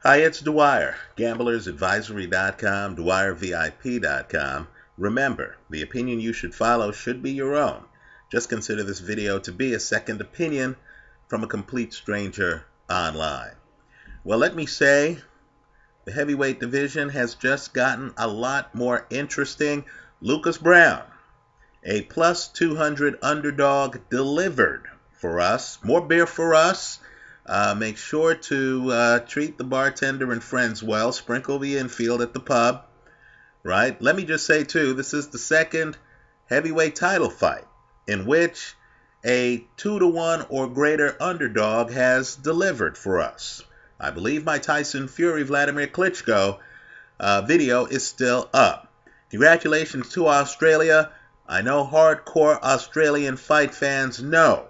Hi, it's Dwyer, gamblersadvisory.com, dwyervip.com. Remember, the opinion you should follow should be your own. Just consider this video to be a second opinion from a complete stranger online. Well, let me say, the heavyweight division has just gotten a lot more interesting. Lucas Browne, a plus 200 underdog, delivered for us. More beer for us. Make sure to treat the bartender and friends well. Sprinkle the infield at the pub, right? Let me just say, too, this is the second heavyweight title fight in which a 2-1 or greater underdog has delivered for us. I believe my Tyson Fury Vladimir Klitschko video is still up. Congratulations to Australia. I know hardcore Australian fight fans know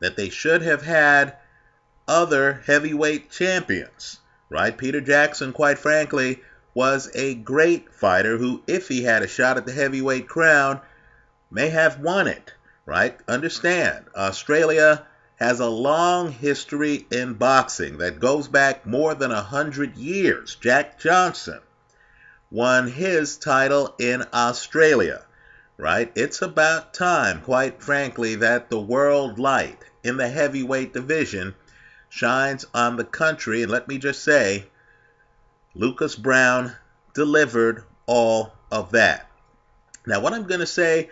that they should have had other heavyweight champions, right? Peter Jackson, quite frankly, was a great fighter who, if he had a shot at the heavyweight crown, may have won it, right? Understand, Australia has a long history in boxing that goes back more than 100 years. Jack Johnson won his title in Australia, right? It's about time, quite frankly, that the world light in the heavyweight division shines on the country. And let me just say, Lucas Browne delivered all of that. Now, what I'm going to say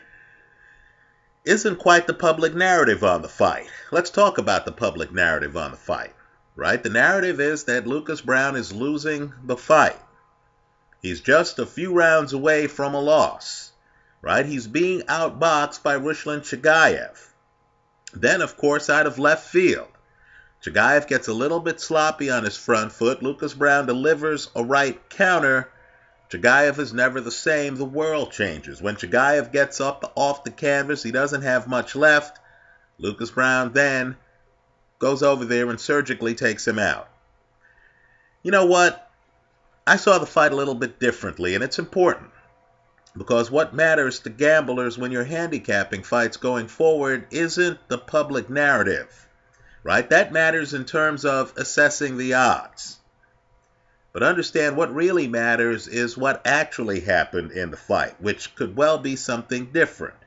isn't quite the public narrative on the fight. Let's talk about the public narrative on the fight, right? The narrative is that Lucas Browne is losing the fight. He's just a few rounds away from a loss, right? He's being outboxed by Ruslan Chagaev. Then, of course, out of left field, Chagaev gets a little bit sloppy on his front foot. Lucas Browne delivers a right counter. Chagaev is never the same. The world changes. When Chagaev gets up off the canvas, he doesn't have much left. Lucas Browne then goes over there and surgically takes him out. You know what? I saw the fight a little bit differently, and it's important. Because what matters to gamblers when you're handicapping fights going forward isn't the public narrative. Right? That matters in terms of assessing the odds. But understand what really matters is what actually happened in the fight, which could well be something different.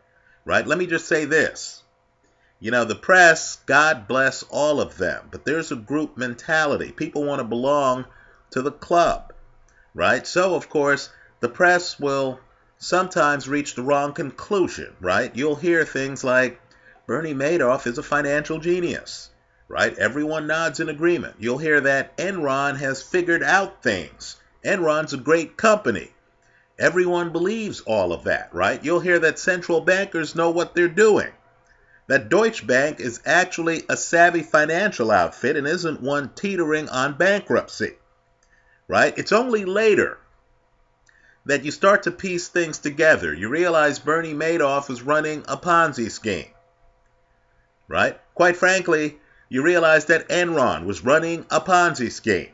Right? Let me just say this. You know, the press, God bless all of them, but there's a group mentality. People want to belong to the club. Right? So, of course, the press will sometimes reach the wrong conclusion. Right? You'll hear things like, Bernie Madoff is a financial genius. Right? Everyone nods in agreement. You'll hear that Enron has figured out things. Enron's a great company. Everyone believes all of that, right? You'll hear that central bankers know what they're doing. That Deutsche Bank is actually a savvy financial outfit and isn't one teetering on bankruptcy, right? It's only later that you start to piece things together. You realize Bernie Madoff is running a Ponzi scheme, right? Quite frankly, you realize that Enron was running a Ponzi scheme,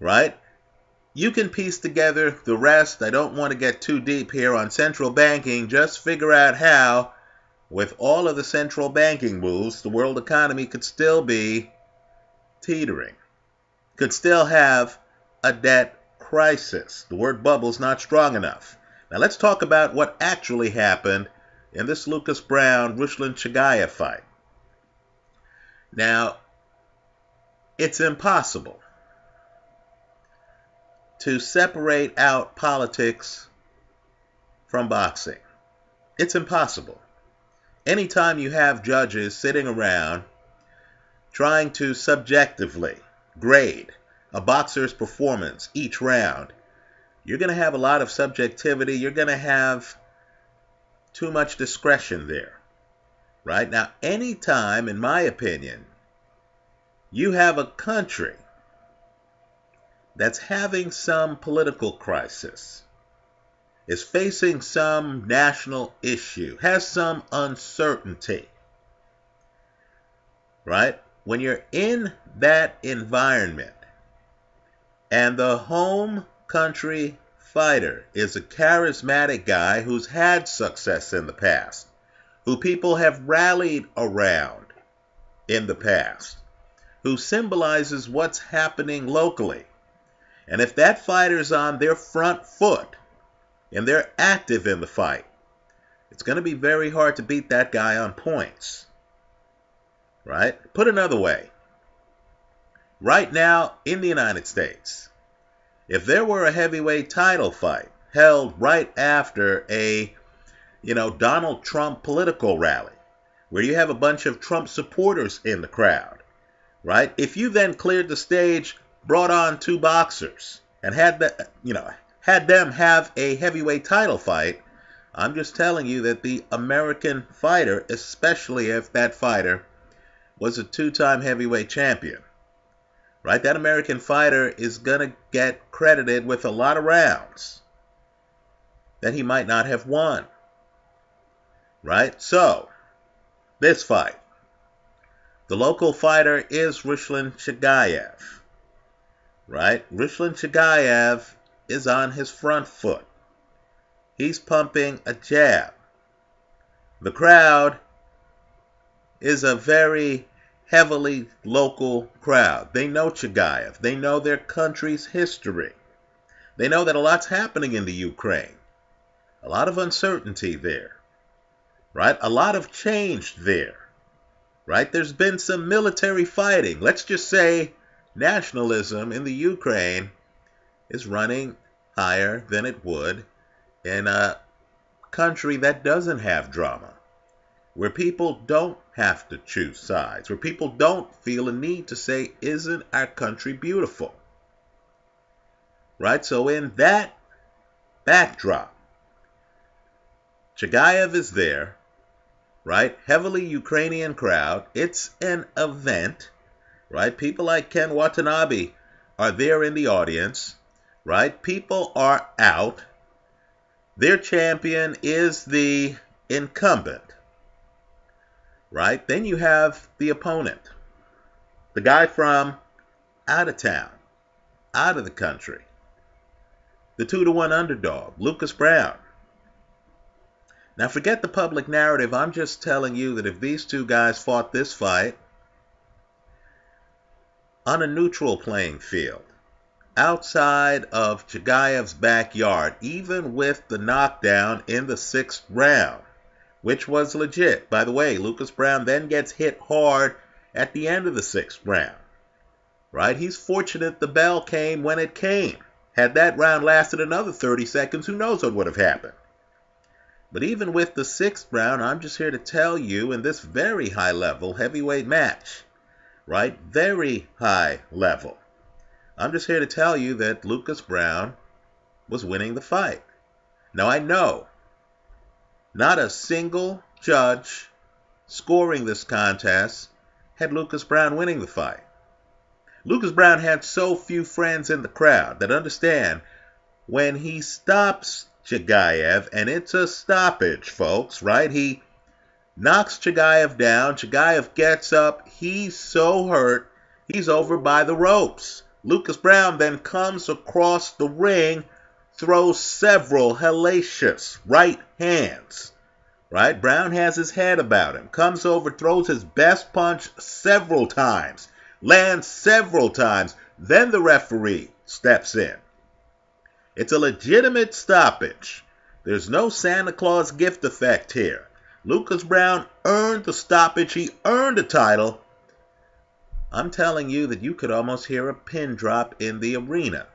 right? You can piece together the rest. I don't want to get too deep here on central banking. Just figure out how, with all of the central banking moves, the world economy could still be teetering, could still have a debt crisis. The word bubble is not strong enough. Now let's talk about what actually happened in this Lucas Browne, Ruslan Chagaev fight. Now, it's impossible to separate out politics from boxing. It's impossible. Anytime you have judges sitting around trying to subjectively grade a boxer's performance each round, you're going to have a lot of subjectivity. You're going to have too much discretion there. Right? Now, anytime, in my opinion, you have a country that's having some political crisis, is facing some national issue, has some uncertainty, right? When you're in that environment and the home country fighter is a charismatic guy who's had success in the past, who people have rallied around in the past, who symbolizes what's happening locally. And if that fighter's on their front foot and they're active in the fight, it's going to be very hard to beat that guy on points. Right? Put another way, right now in the United States, if there were a heavyweight title fight held right after a, Donald Trump political rally, where you have a bunch of Trump supporters in the crowd, right? If you then cleared the stage, brought on two boxers, and had them have a heavyweight title fight, I'm just telling you that the American fighter, especially if that fighter was a two-time heavyweight champion, right? That American fighter is going to get credited with a lot of rounds that he might not have won, right? So, this fight, the local fighter is Ruslan Chagaev, right? Ruslan Chagaev is on his front foot. He's pumping a jab. The crowd is a very heavily local crowd. They know Chagaev. They know their country's history. They know that a lot's happening in the Ukraine. A lot of uncertainty there, right? A lot of change there, right? There's been some military fighting. Let's just say nationalism in the Ukraine is running higher than it would in a country that doesn't have drama, where people don't have to choose sides, where people don't feel a need to say, isn't our country beautiful? Right? So in that backdrop, Chagaev is there, right? Heavily Ukrainian crowd. It's an event, right? People like Ken Watanabe are there in the audience, right? People are out. Their champion is the incumbent, right? Then you have the opponent, the guy from out of town, out of the country, the 2-1 underdog, Lucas Browne. Now forget the public narrative. I'm just telling you that if these two guys fought this fight on a neutral playing field, outside of Chagaev's backyard, even with the knockdown in the 6th round, which was legit. By the way, Lucas Browne then gets hit hard at the end of the 6th round, right? He's fortunate the bell came when it came. Had that round lasted another 30 seconds, who knows what would have happened. But even with the 6th round, I'm just here to tell you in this very high level heavyweight match, right? Very high level. I'm just here to tell you that Lucas Browne was winning the fight. Now I know not a single judge scoring this contest had Lucas Browne winning the fight. Lucas Browne had so few friends in the crowd that understand when he stops Chagaev, and it's a stoppage, folks, right? He knocks Chagaev down. Chagaev gets up. He's so hurt, he's over by the ropes. Lucas Browne then comes across the ring, throws several hellacious right hands, right? Browne has his head about him, comes over, throws his best punch several times, lands several times. Then the referee steps in. It's a legitimate stoppage. There's no Santa Claus gift effect here. Lucas Browne earned the stoppage. He earned a title. I'm telling you that you could almost hear a pin drop in the arena.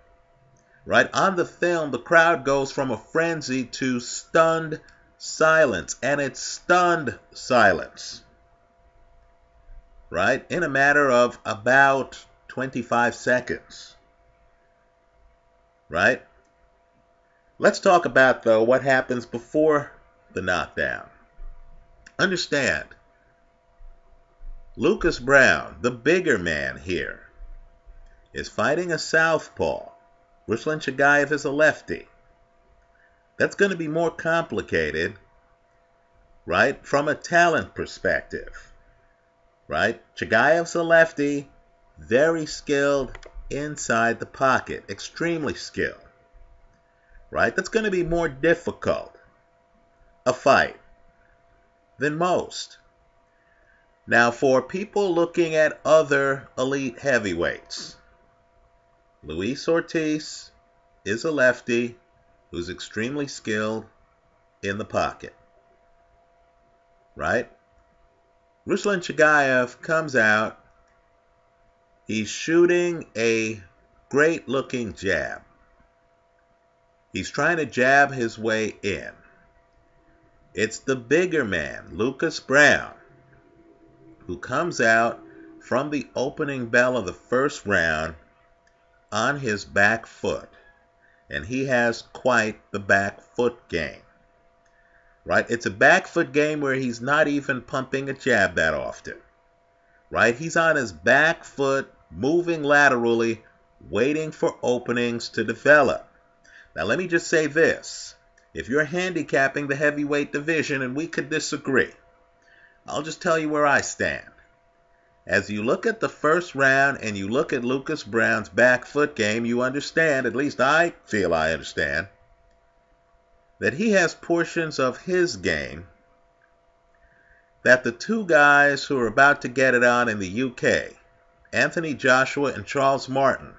Right? On the film, the crowd goes from a frenzy to stunned silence. And it's stunned silence. Right? In a matter of about 25 seconds. Right? Let's talk about, though, what happens before the knockdown. Understand, Lucas Browne, the bigger man here, is fighting a southpaw. Ruslan Chagaev is a lefty. That's going to be more complicated, right, from a talent perspective. Right? Chagaev's a lefty, very skilled inside the pocket, extremely skilled. Right? That's going to be more difficult a fight than most. Now, for people looking at other elite heavyweights, Luis Ortiz is a lefty who's extremely skilled in the pocket, right? Ruslan Chagaev comes out. He's shooting a great-looking jab. He's trying to jab his way in. It's the bigger man, Lucas Browne, who comes out from the opening bell of the first round on his back foot. And he has quite the back foot game. Right? It's a back foot game where he's not even pumping a jab that often. Right? He's on his back foot, moving laterally, waiting for openings to develop. Now, let me just say this. If you're handicapping the heavyweight division, and we could disagree, I'll just tell you where I stand. As you look at the first round and you look at Lucas Browne's back foot game, you understand, at least I feel I understand, that he has portions of his game that the two guys who are about to get it on in the UK, Anthony Joshua and Charles Martin,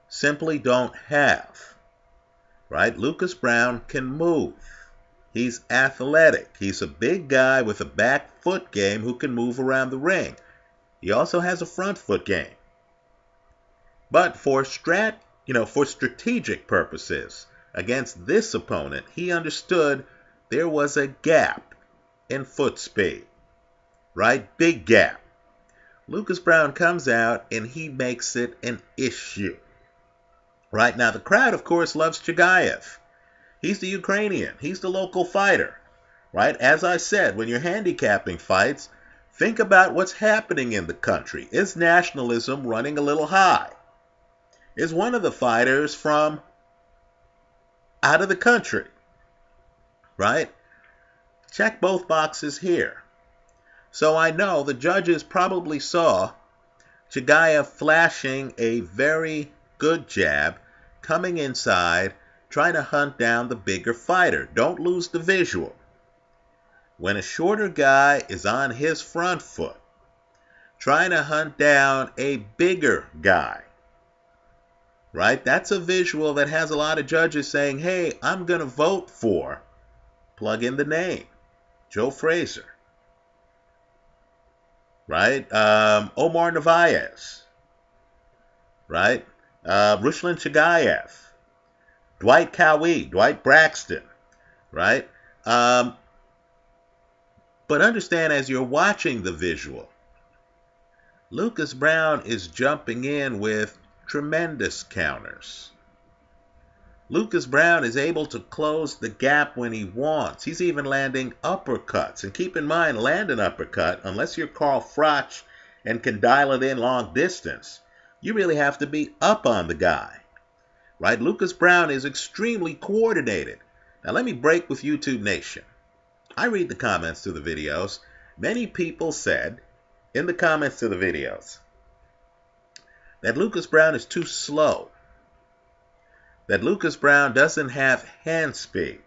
simply don't have. Right? Lucas Browne can move. He's athletic. He's a big guy with a back foot game who can move around the ring. He also has a front foot game. But for strategic purposes against this opponent, he understood there was a gap in foot speed. Right? Big gap. Lucas Browne comes out and he makes it an issue. Right? Now the crowd, of course, loves Chagaev. He's the Ukrainian. He's the local fighter. Right? As I said, when you're handicapping fights, think about what's happening in the country. Is nationalism running a little high? Is one of the fighters from out of the country? Right? Check both boxes here. So I know the judges probably saw Chagaev flashing a very good jab, coming inside, trying to hunt down the bigger fighter. Don't lose the visual. When a shorter guy is on his front foot, trying to hunt down a bigger guy, right? That's a visual that has a lot of judges saying, hey, I'm going to vote for, plug in the name, Joe Frazier, right? Omar Narvaez, right? Ruslan Chagaev, Dwight Braxton, right? But understand, as you're watching the visual, Lucas Browne is jumping in with tremendous counters. Lucas Browne is able to close the gap when he wants. He's even landing uppercuts. And keep in mind, land an uppercut, unless you're Carl Froch and can dial it in long distance, you really have to be up on the guy. Right? Lucas Browne is extremely coordinated. Now let me break with YouTube Nation. I read the comments to the videos. Many people said in the comments to the videos that Lucas Browne is too slow. That Lucas Browne doesn't have hand speed.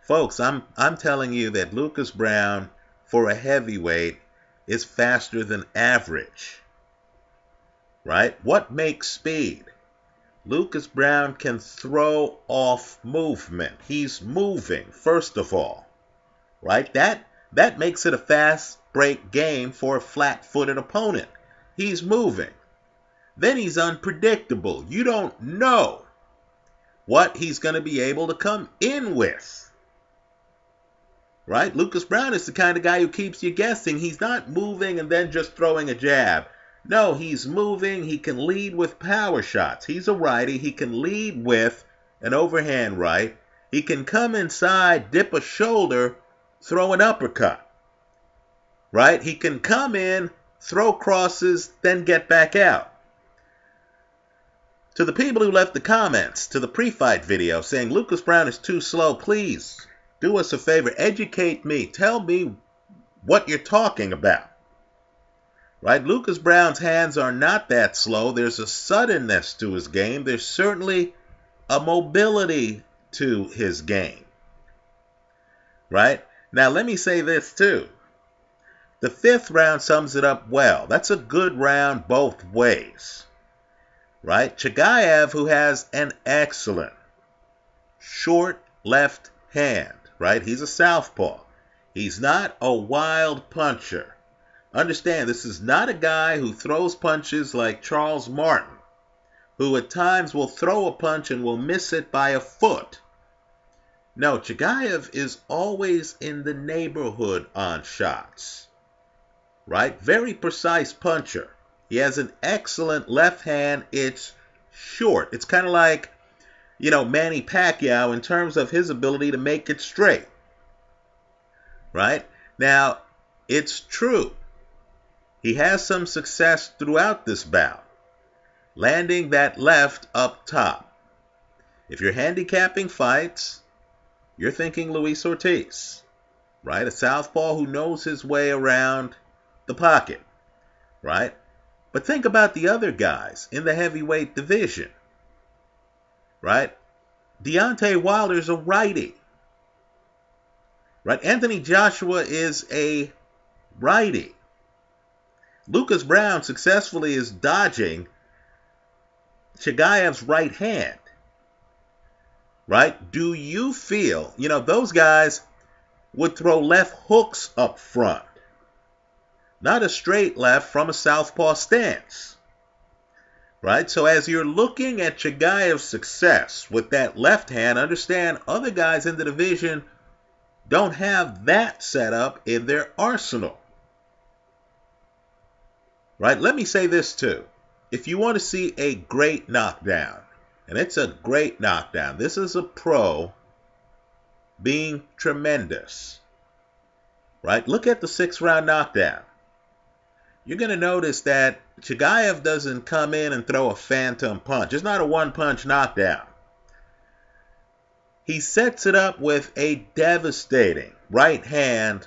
Folks, I'm telling you that Lucas Browne, for a heavyweight, is faster than average. Right? What makes speed? Lucas Browne can throw off movement. He's moving, first of all. Right? That makes it a fast break game for a flat-footed opponent. He's moving. Then he's unpredictable. You don't know what he's going to be able to come in with. Right? Lucas Browne is the kind of guy who keeps you guessing. He's not moving and then just throwing a jab. No, he's moving. He can lead with power shots. He's a righty. He can lead with an overhand right. He can come inside, dip a shoulder, throw an uppercut. Right? He can come in, throw crosses, then get back out. To the people who left the comments to the pre-fight video saying Lucas Browne is too slow, please do us a favor. Educate me. Tell me what you're talking about. Right? Lucas Browne's hands are not that slow. There's a suddenness to his game. There's certainly a mobility to his game. Right? Now, let me say this too. The fifth round sums it up well. That's a good round both ways, right? Chagaev, who has an excellent short left hand, right? He's a southpaw. He's not a wild puncher. Understand, this is not a guy who throws punches like Charles Martin, who at times will throw a punch and will miss it by a foot. No, Chagaev is always in the neighborhood on shots, right? Very precise puncher. He has an excellent left hand. It's short. It's kind of like, Manny Pacquiao in terms of his ability to make it straight, right? Now, it's true. He has some success throughout this bout, landing that left up top. If you're handicapping fights, you're thinking Luis Ortiz, right? A southpaw who knows his way around the pocket, right? But think about the other guys in the heavyweight division, right? Deontay Wilder's a righty, right? Anthony Joshua is a righty. Lucas Browne successfully is dodging Chagaev's right hand, right? Do you feel, those guys would throw left hooks up front, not a straight left from a southpaw stance, right? So as you're looking at Chagaev's success with that left hand, understand other guys in the division don't have that set up in their arsenal, right? Let me say this too. If you want to see a great knockdown, and it's a great knockdown, this is a pro being tremendous, right? Look at the 6th-round knockdown. You're going to notice that Chagaev doesn't come in and throw a phantom punch. It's not a one-punch knockdown. He sets it up with a devastating right hand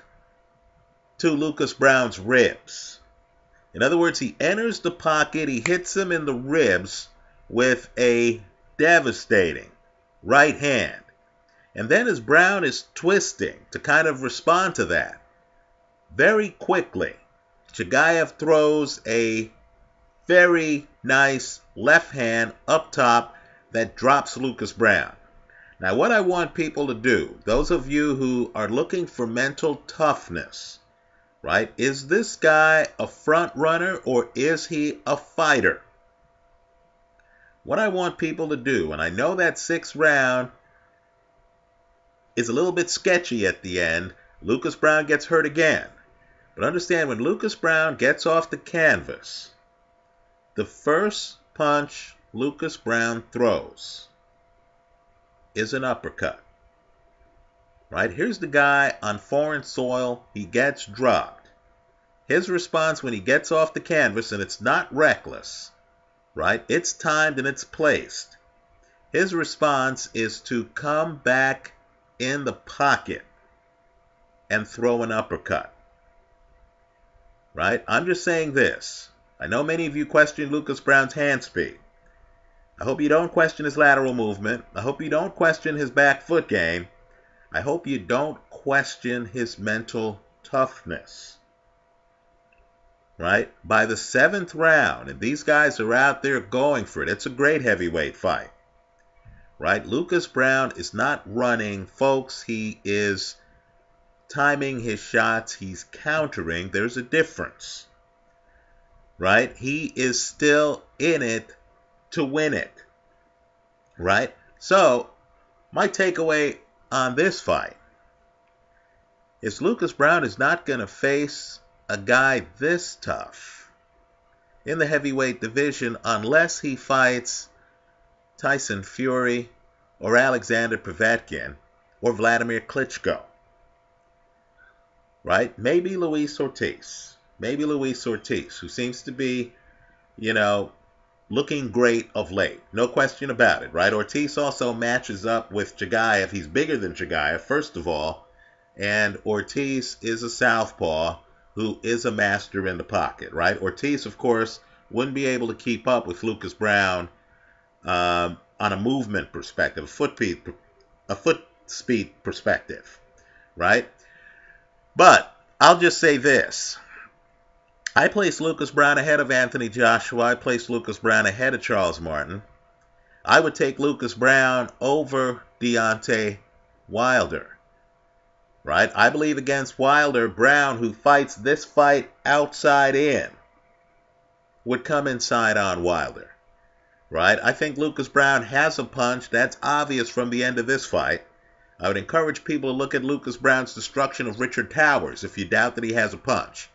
to Lucas Browne's ribs. In other words, he enters the pocket, he hits him in the ribs with a devastating right hand. And then as Browne is twisting to kind of respond to that, very quickly, Chagaev throws a very nice left hand up top that drops Lucas Browne. Now, what I want people to do, those of you who are looking for mental toughness, right? Is this guy a front runner or is he a fighter? What I want people to do, and I know that 6th round is a little bit sketchy at the end. Lucas Browne gets hurt again. But understand, when Lucas Browne gets off the canvas, the first punch Lucas Browne throws is an uppercut. Right? Here's the guy on foreign soil. He gets dropped. His response when he gets off the canvas, and it's not reckless, right? It's timed and it's placed. His response is to come back in the pocket and throw an uppercut. Right? I'm just saying this. I know many of you question Lucas Browne's hand speed. I hope you don't question his lateral movement. I hope you don't question his back foot game. I hope you don't question his mental toughness. Right? By the 7th round, and these guys are out there going for it. It's a great heavyweight fight. Right? Lucas Browne is not running, folks. He is timing his shots. He's countering. There's a difference. Right? He is still in it to win it. Right? So, my takeaway on this fight is Lucas Browne is not going to face a guy this tough in the heavyweight division unless he fights Tyson Fury or Alexander Povetkin or Vladimir Klitschko. Right? Maybe Luis Ortiz. Maybe Luis Ortiz, who seems to be, looking great of late. No question about it, right? Ortiz also matches up with Chagaev. He's bigger than Chagaev, first of all. And Ortiz is a southpaw who is a master in the pocket, right? Ortiz, of course, wouldn't be able to keep up with Lucas Browne on a movement perspective, a foot speed perspective, right? But I'll just say this. I placed Lucas Browne ahead of Anthony Joshua. I placed Lucas Browne ahead of Charles Martin. I would take Lucas Browne over Deontay Wilder. Right? I believe against Wilder, Browne, who fights this fight outside in, would come inside on Wilder. Right? I think Lucas Browne has a punch. That's obvious from the end of this fight. I would encourage people to look at Lucas Browne's destruction of Richard Towers if you doubt that he has a punch.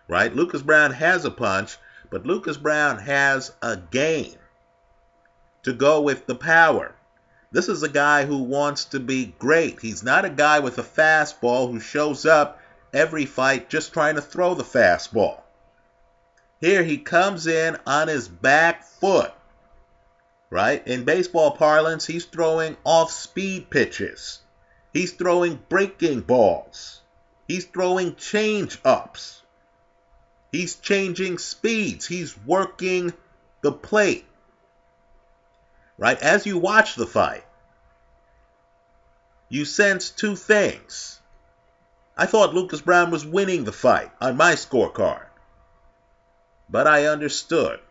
Right? Lucas Browne has a punch, but Lucas Browne has a game to go with the power. This is a guy who wants to be great. He's not a guy with a fastball who shows up every fight just trying to throw the fastball. Here he comes in on his back foot. Right? In baseball parlance, he's throwing off-speed pitches. He's throwing breaking balls. He's throwing change-ups. He's changing speeds. He's working the plate. Right? As you watch the fight, you sense two things. I thought Lucas Browne was winning the fight on my scorecard. But I understood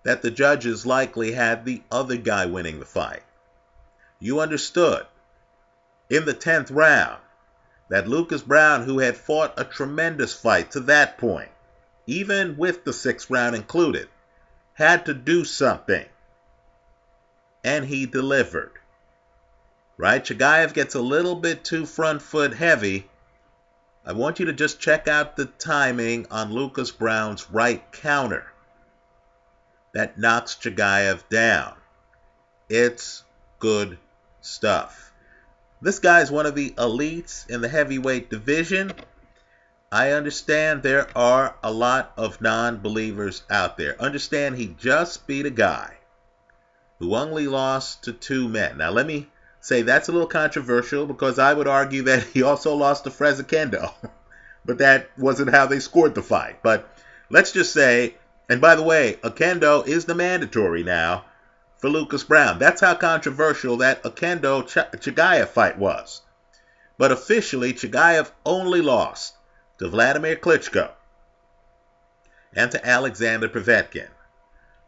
that the judges likely had the other guy winning the fight. You understood in the 10th round that Lucas Browne, who had fought a tremendous fight to that point, even with the 6th round included, had to do something. And he delivered. Right? Chagaev gets a little bit too front foot heavy. I want you to just check out the timing on Lucas Browne's right counter. That knocks Chagaev down. It's good stuff. This guy's one of the elites in the heavyweight division. I understand there are a lot of non-believers out there. Understand he just beat a guy who only lost to 2 men. Now let me say that's a little controversial because I would argue that he also lost to Kendo. But that wasn't how they scored the fight. But let's just say, and by the way, Kendo is the mandatory now for Lucas Browne. That's how controversial that Chagaev fight was. But officially, Chagaev only lost to Vladimir Klitschko and to Alexander Povetkin.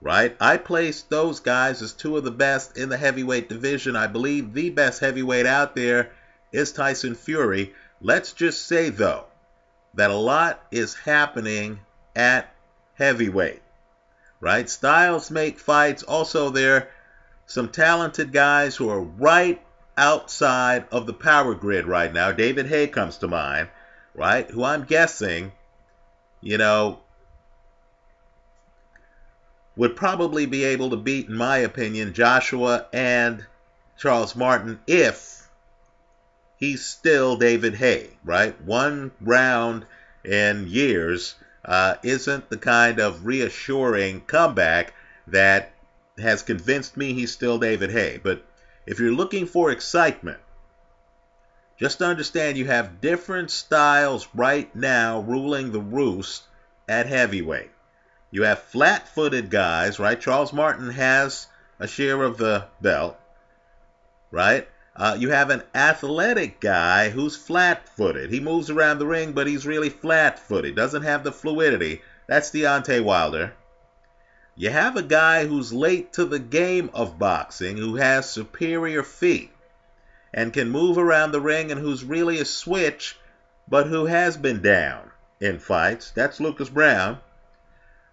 Right? I placed those guys as 2 of the best in the heavyweight division. I believe the best heavyweight out there is Tyson Fury. Let's just say, though, that a lot is happening at heavyweight. Right? Styles make fights. Also, there are some talented guys who are right outside of the power grid right now. David Haye comes to mind. Right? Who I'm guessing, would probably be able to beat, in my opinion, Joshua and Charles Martin if he's still David Haye, right? 1 round in years isn't the kind of reassuring comeback that has convinced me he's still David Haye. But if you're looking for excitement, just understand you have different styles right now ruling the roost at heavyweight. You have flat-footed guys, right? Charles Martin has a share of the belt, right? You have an athletic guy who's flat-footed. He moves around the ring, but he's really flat-footed. Doesn't have the fluidity. That's Deontay Wilder. You have a guy who's late to the game of boxing, who has superior feet and can move around the ring and who's really a switch, but who has been down in fights. That's Lucas Browne.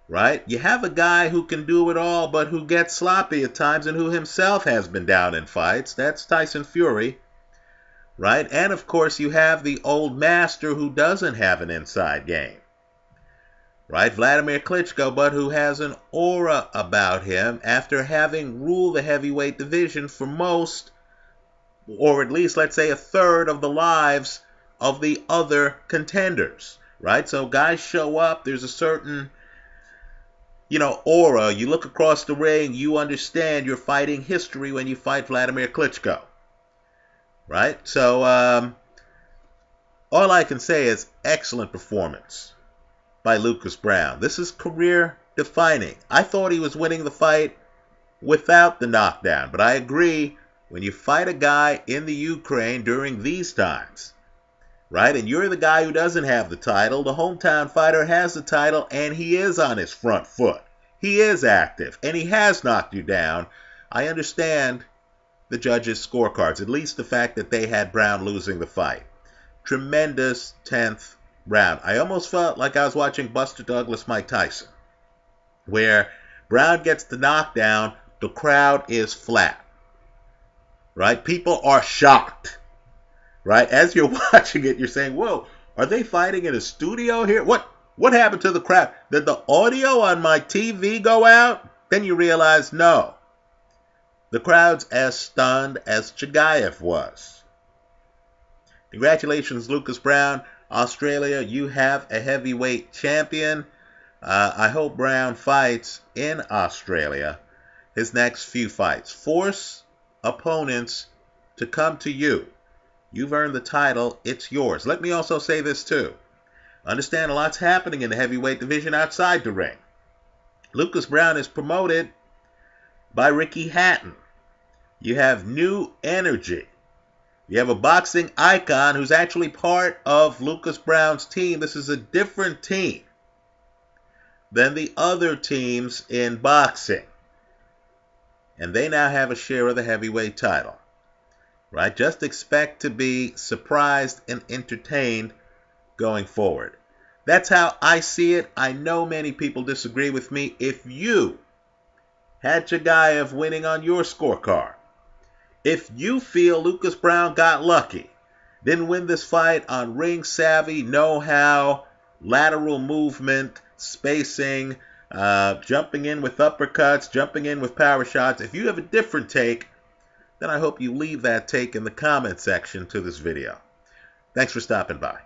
Right? You have a guy who can do it all, but who gets sloppy at times and who himself has been down in fights. That's Tyson Fury. Right? And, of course, you have the old master who doesn't have an inside game. Right? Vladimir Klitschko, but who has an aura about him after having ruled the heavyweight division for most, or at least, let's say, a third of the lives of the other contenders. Right? So guys show up. There's a certain aura. You look across the ring, you understand you're fighting history when you fight Vladimir Klitschko. Right? So, all I can say is excellent performance by Lucas Browne. This is career defining. I thought he was winning the fight without the knockdown, but I agree, when you fight a guy in the Ukraine during these times, right? And you're the guy who doesn't have the title. The hometown fighter has the title, and he is on his front foot. He is active, and he has knocked you down. I understand the judges' scorecards, at least the fact that they had Browne losing the fight. Tremendous 10th round. I almost felt like I was watching Buster Douglas, Mike Tyson, where Browne gets the knockdown, the crowd is flat, right? People are shocked, right? As you're watching it, you're saying, whoa, are they fighting in a studio here? What happened to the crowd? Did the audio on my TV go out? Then you realize, no. The crowd's as stunned as Chagaev was. Congratulations, Lucas Browne. Australia, you have a heavyweight champion. I hope Browne fights in Australia his next few fights. Force opponents to come to you. You've earned the title. It's yours. Let me also say this too. Understand a lot's happening in the heavyweight division outside the ring. Lucas Browne is promoted by Ricky Hatton. You have new energy. You have a boxing icon who's actually part of Lucas Browne's team. This is a different team than the other teams in boxing. And they now have a share of the heavyweight title. Right? Just expect to be surprised and entertained going forward. That's how I see it. I know many people disagree with me. If you had Chagaev winning on your scorecard, if you feel Lucas Browne got lucky, didn't win this fight on ring savvy, know-how, lateral movement, spacing, jumping in with uppercuts, jumping in with power shots, if you have a different take, then I hope you leave that take in the comment section to this video. Thanks for stopping by.